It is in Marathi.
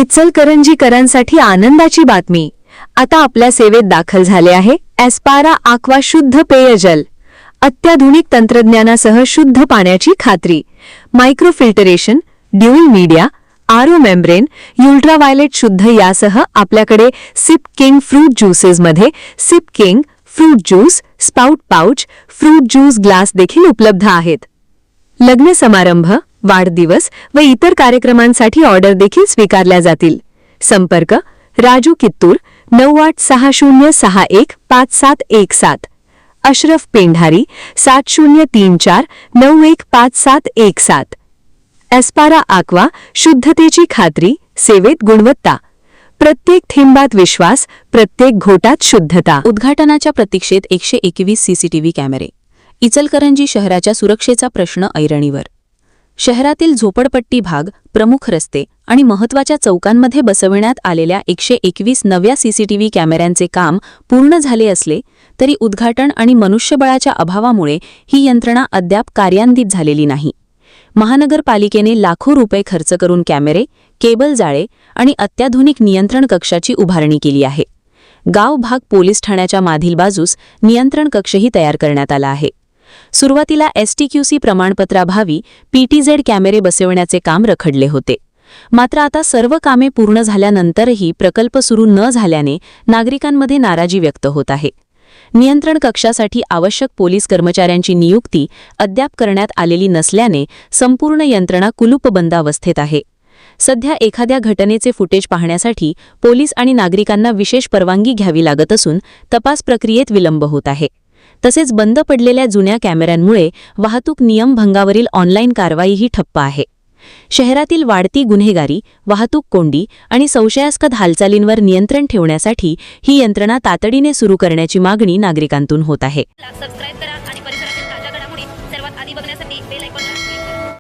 इचलकरंजीकरांसाठी आनंदाची बातमी. आता आपल्या सेवेत दाखल झाले आहे एस्पारा आक्वा शुद्ध पेयजल. अत्याधुनिक तंत्रज्ञानासह शुद्ध पाण्याची खात्री. Microfiltration, dual media, RO membrane, ultraviolet शुद्ध यासह आपल्याकडे सिप किंग फ्रूट ज्यूसेसमध्ये Sip King fruit juice, spout pouch, fruit juice glass देखील उपलब्ध आहेत. लग्न समारंभ, वाढदिवस व इतर कार्यक्रमांसाठी ऑर्डर देखील स्वीकारल्या जातील. संपर्क राजू कित्तूर 9860615717. अशरफ पेंढारी 7034915717. एस्पारा आक्वा शुद्धतेची खात्री, सेवेत गुणवत्ता. प्रत्येक थेंबात विश्वास, प्रत्येक घोटात शुद्धता. उद्घाटनाच्या प्रतीक्षेत 121 सीसीटीव्ही कॅमेरे. इचलकरंजी शहराच्या सुरक्षेचा प्रश्न ऐरणीवर. शहरातील झोपडपट्टी भाग, प्रमुख रस्ते आणि महत्त्वाच्या चौकांमध्ये बसविण्यात आलेल्या 121 नव्या सीसीटीव्ही कॅमेऱ्यांचे काम पूर्ण झाले असले तरी उद्घाटन आणि मनुष्यबळाच्या अभावामुळे ही यंत्रणा अद्याप कार्यान्वित झालेली नाही. महानगरपालिकेने लाखो रुपये खर्च करून कॅमेरे, केबल जाळे आणि अत्याधुनिक नियंत्रण कक्षाची उभारणी केली आहे. गाव भाग पोलीस ठाण्याच्या माधील बाजूस नियंत्रण कक्षही तयार करण्यात आला आहे. सुरुवातीला STQC प्रमाणपत्राभावी PTZ कॅमेरे बसविण्याचे काम रखडले होते. मात्र आता सर्व कामे पूर्ण झाल्यानंतरही प्रकल्प सुरू न झाल्याने नागरिकांमध्ये नाराजी व्यक्त होत आहे. नियंत्रण कक्षासाठी आवश्यक पोलीस कर्मचाऱ्यांची नियुक्ती अद्याप करण्यात आलेली नसल्याने संपूर्ण यंत्रणा कुलूपबंद अवस्थेत आहे. सध्या एखाद्या घटनेचे फुटेज पाहण्यासाठी पोलीस आणि नागरिकांना विशेष परवानगी घ्यावी लागत असून तपास प्रक्रियेत विलंब होत आहे. तसेच बंद पडलेल्या जुन्या कॅमेऱ्यांमुळे वाहतूक नियमभंगावरील ऑनलाईन कारवाईही ठप्प आहे. शहरातील वाढती गुन्हेगारी, वाहतूक कोंडी आणि संशयास्पद हालचालींवर नियंत्रण ठेवण्यासाठी ही यंत्रणा तातडीने सुरू करण्याची मागणी नागरिकांतून होत आहे. सबस्क्राइब करा आणि परिसरातील ताज्या घडामोडी सर्वात आधी बघण्यासाठी बेल आयकॉन